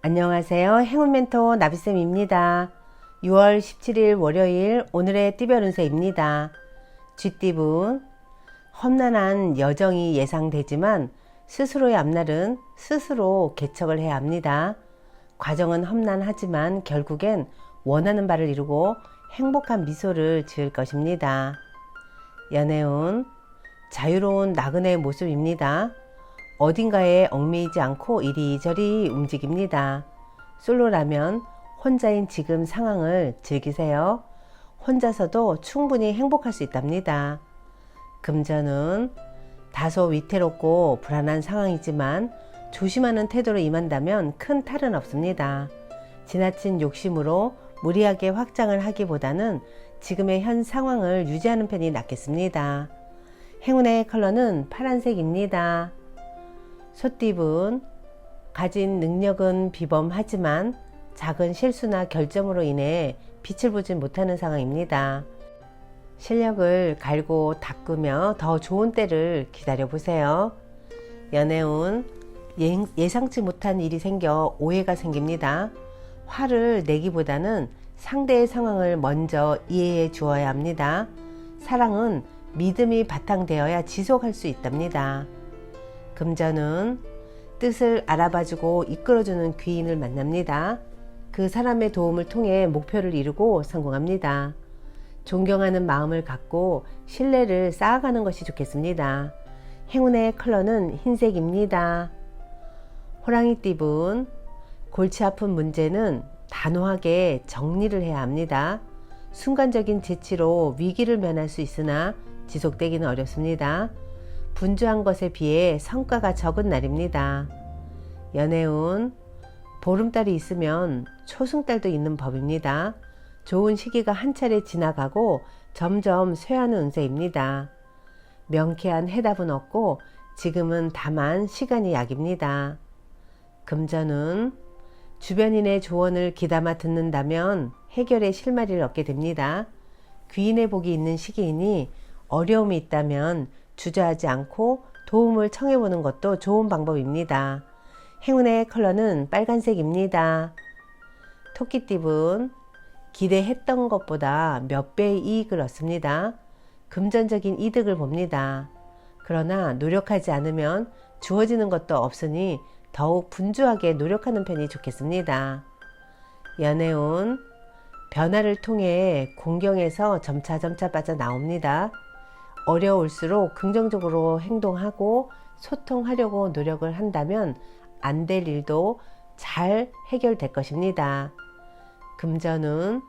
안녕하세요. 행운멘토 나비쌤입니다. 6월 17일 월요일 오늘의 띠별 운세입니다. 쥐띠분, 험난한 여정이 예상되지만 스스로의 앞날은 스스로 개척을 해야 합니다. 과정은 험난하지만 결국엔 원하는 바를 이루고 행복한 미소를 지을 것입니다. 연애운, 자유로운 나그네의 모습입니다. 어딘가에 얽매이지 않고 이리저리 움직입니다. 솔로라면 혼자인 지금 상황을 즐기세요. 혼자서도 충분히 행복할 수 있답니다. 금전은 다소 위태롭고 불안한 상황이지만 조심하는 태도로 임한다면 큰 탈은 없습니다. 지나친 욕심으로 무리하게 확장을 하기보다는 지금의 현 상황을 유지하는 편이 낫겠습니다. 행운의 컬러는 파란색입니다. 소띠분, 가진 능력은 비범하지만 작은 실수나 결점으로 인해 빛을 보지 못하는 상황입니다. 실력을 갈고 닦으며 더 좋은 때를 기다려보세요. 연애운, 예상치 못한 일이 생겨 오해가 생깁니다. 화를 내기보다는 상대의 상황을 먼저 이해해 주어야 합니다. 사랑은 믿음이 바탕되어야 지속할 수 있답니다. 금전은 뜻을 알아봐주고 이끌어주는 귀인을 만납니다. 그 사람의 도움을 통해 목표를 이루고 성공합니다. 존경하는 마음을 갖고 신뢰를 쌓아가는 것이 좋겠습니다. 행운의 컬러는 흰색입니다. 호랑이띠분, 골치 아픈 문제는 단호하게 정리를 해야 합니다. 순간적인 재치로 위기를 면할 수 있으나 지속되기는 어렵습니다. 분주한 것에 비해 성과가 적은 날입니다. 연애운, 보름달이 있으면 초승달도 있는 법입니다. 좋은 시기가 한 차례 지나가고 점점 쇠하는 운세입니다. 명쾌한 해답은 없고 지금은 다만 시간이 약입니다. 금전은 주변인의 조언을 귀담아 듣는다면 해결의 실마리를 얻게 됩니다. 귀인의 복이 있는 시기이니 어려움이 있다면 주저하지 않고 도움을 청해보는 것도 좋은 방법입니다. 행운의 컬러는 빨간색입니다. 토끼띠분, 기대했던 것보다 몇 배의 이익을 얻습니다. 금전적인 이득을 봅니다. 그러나 노력하지 않으면 주어지는 것도 없으니 더욱 분주하게 노력하는 편이 좋겠습니다. 연애운, 변화를 통해 공경에서 점차 빠져나옵니다. 어려울수록 긍정적으로 행동하고 소통하려고 노력을 한다면 안 될 일도 잘 해결될 것입니다. 금전은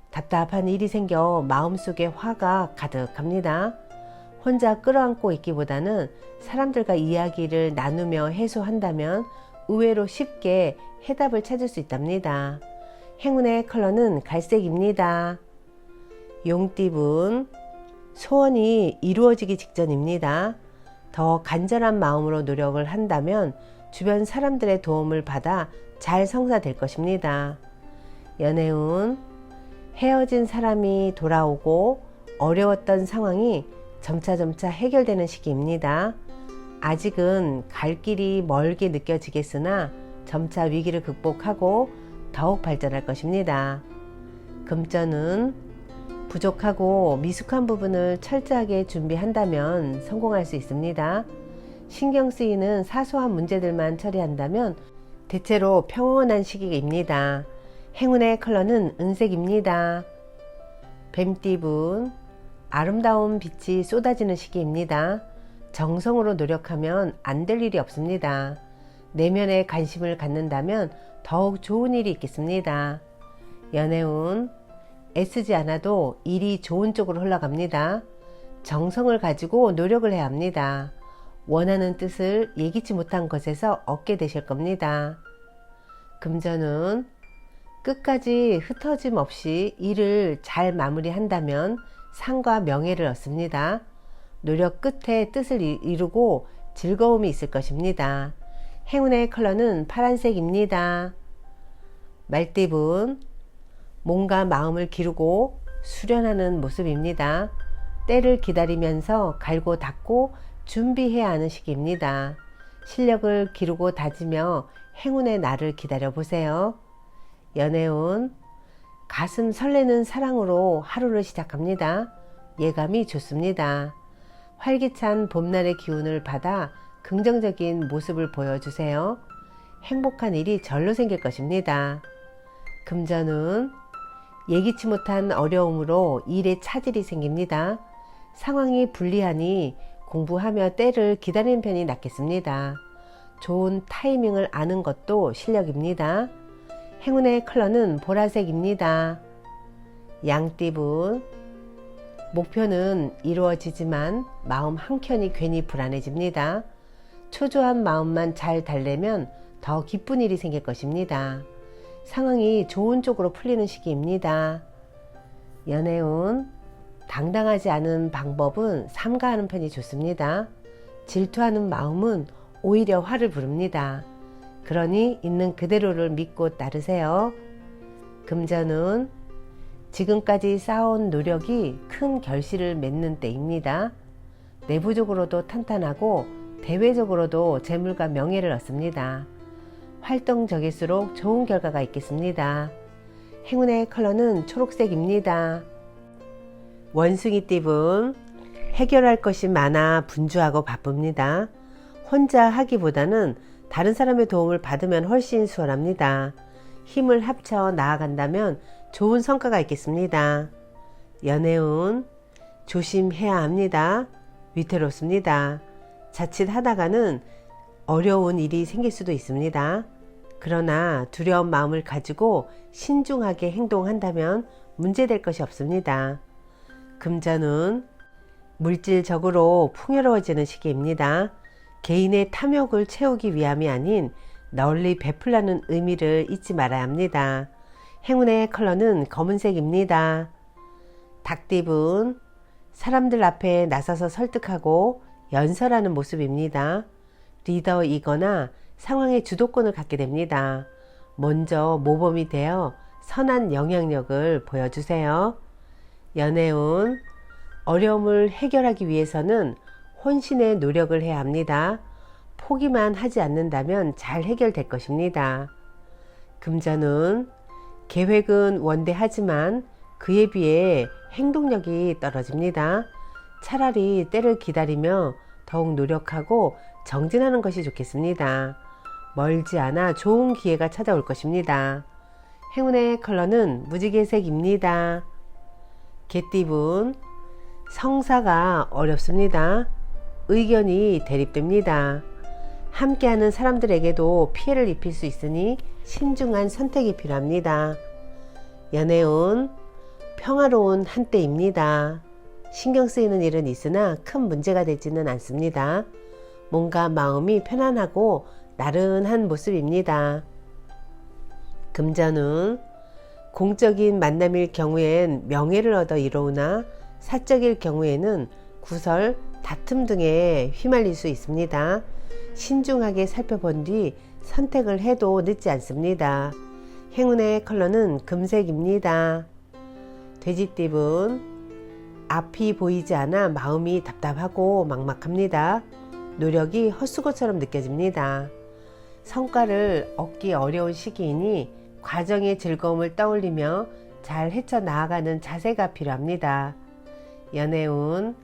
답답한 일이 생겨 마음속에 화가 가득합니다. 혼자 끌어안고 있기보다는 사람들과 이야기를 나누며 해소한다면 의외로 쉽게 해답을 찾을 수 있답니다. 행운의 컬러는 갈색입니다. 용띠분, 소원이 이루어지기 직전입니다. 더 간절한 마음으로 노력을 한다면 주변 사람들의 도움을 받아 잘 성사될 것입니다. 연애운, 헤어진 사람이 돌아오고 어려웠던 상황이 점차 해결되는 시기입니다. 아직은 갈 길이 멀게 느껴지겠으나 점차 위기를 극복하고 더욱 발전할 것입니다. 금전은 부족하고 미숙한 부분을 철저하게 준비한다면 성공할 수 있습니다. 신경 쓰이는 사소한 문제들만 처리한다면 대체로 평온한 시기입니다. 행운의 컬러는 은색입니다. 뱀띠분, 아름다운 빛이 쏟아지는 시기입니다. 정성으로 노력하면 안 될 일이 없습니다. 내면에 관심을 갖는다면 더욱 좋은 일이 있겠습니다. 연애운, 애쓰지 않아도 일이 좋은 쪽으로 흘러갑니다. 정성을 가지고 노력을 해야 합니다. 원하는 뜻을 예기치 못한 것에서 얻게 되실 겁니다. 금전은 끝까지 흩어짐 없이 일을 잘 마무리한다면 상과 명예를 얻습니다. 노력 끝에 뜻을 이루고 즐거움이 있을 것입니다. 행운의 컬러는 파란색입니다. 말띠분, 몸과 마음을 기르고 수련하는 모습입니다. 때를 기다리면서 갈고 닦고 준비해야 하는 시기입니다. 실력을 기르고 다지며 행운의 날을 기다려 보세요. 연애운, 가슴 설레는 사랑으로 하루를 시작합니다. 예감이 좋습니다. 활기찬 봄날의 기운을 받아 긍정적인 모습을 보여주세요. 행복한 일이 절로 생길 것입니다. 금전운, 예기치 못한 어려움으로 일에 차질이 생깁니다. 상황이 불리하니 공부하며 때를 기다리는 편이 낫겠습니다. 좋은 타이밍을 아는 것도 실력입니다. 행운의 컬러는 보라색입니다. 양띠분, 목표는 이루어지지만 마음 한켠이 괜히 불안해집니다. 초조한 마음만 잘 달래면 더 기쁜 일이 생길 것입니다. 상황이 좋은 쪽으로 풀리는 시기입니다. 연애운, 당당하지 않은 방법은 삼가하는 편이 좋습니다. 질투하는 마음은 오히려 화를 부릅니다. 그러니 있는 그대로를 믿고 따르세요. 금전운, 지금까지 쌓아온 노력이 큰 결실을 맺는 때입니다. 내부적으로도 탄탄하고 대외적으로도 재물과 명예를 얻습니다. 활동적일수록 좋은 결과가 있겠습니다. 행운의 컬러는 초록색입니다. 원숭이띠분, 해결할 것이 많아 분주하고 바쁩니다. 혼자 하기보다는 다른 사람의 도움을 받으면 훨씬 수월합니다. 힘을 합쳐 나아간다면 좋은 성과가 있겠습니다. 연애운, 조심해야 합니다. 위태롭습니다. 자칫 하다가는 어려운 일이 생길 수도 있습니다. 그러나 두려운 마음을 가지고 신중하게 행동한다면 문제될 것이 없습니다. 금전운, 물질적으로 풍요로워지는 시기입니다. 개인의 탐욕을 채우기 위함이 아닌 널리 베풀라는 의미를 잊지 말아야 합니다. 행운의 컬러는 검은색입니다. 닭띠분, 사람들 앞에 나서서 설득하고 연설하는 모습입니다. 리더이거나 상황의 주도권을 갖게 됩니다. 먼저 모범이 되어 선한 영향력을 보여주세요. 연애운, 어려움을 해결하기 위해서는 혼신의 노력을 해야 합니다. 포기만 하지 않는다면 잘 해결될 것입니다. 금전운, 계획은 원대하지만 그에 비해 행동력이 떨어집니다. 차라리 때를 기다리며 더욱 노력하고 정진하는 것이 좋겠습니다. 멀지 않아 좋은 기회가 찾아올 것입니다. 행운의 컬러는 무지개색입니다. 개띠분, 성사가 어렵습니다. 의견이 대립됩니다. 함께하는 사람들에게도 피해를 입힐 수 있으니 신중한 선택이 필요합니다. 연애운, 평화로운 한때입니다. 신경 쓰이는 일은 있으나 큰 문제가 되지는 않습니다. 뭔가 마음이 편안하고 나른한 모습입니다. 금전운, 공적인 만남일 경우엔 명예를 얻어 이루으나 사적일 경우에는 구설, 다툼 등에 휘말릴 수 있습니다. 신중하게 살펴본 뒤 선택을 해도 늦지 않습니다. 행운의 컬러는 금색입니다. 돼지띠분, 앞이 보이지 않아 마음이 답답하고 막막합니다. 노력이 헛수고처럼 느껴집니다. 성과를 얻기 어려운 시기이니 과정의 즐거움을 떠올리며 잘 헤쳐나가는 자세가 필요합니다. 연애운,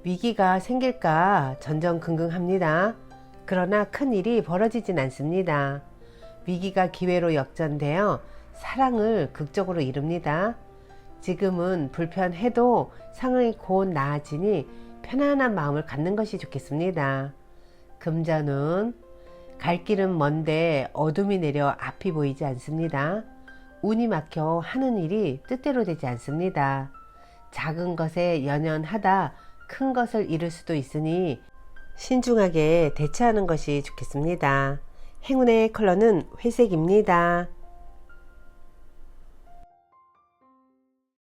위기가 생길까 전전긍긍합니다. 그러나 큰 일이 벌어지진 않습니다. 위기가 기회로 역전되어 사랑을 극적으로 이룹니다. 지금은 불편해도 상황이 곧 나아지니 편안한 마음을 갖는 것이 좋겠습니다. 금전운, 갈 길은 먼데 어둠이 내려 앞이 보이지 않습니다. 운이 막혀 하는 일이 뜻대로 되지 않습니다. 작은 것에 연연하다 큰 것을 이룰 수도 있으니 신중하게 대처하는 것이 좋겠습니다. 행운의 컬러는 회색입니다.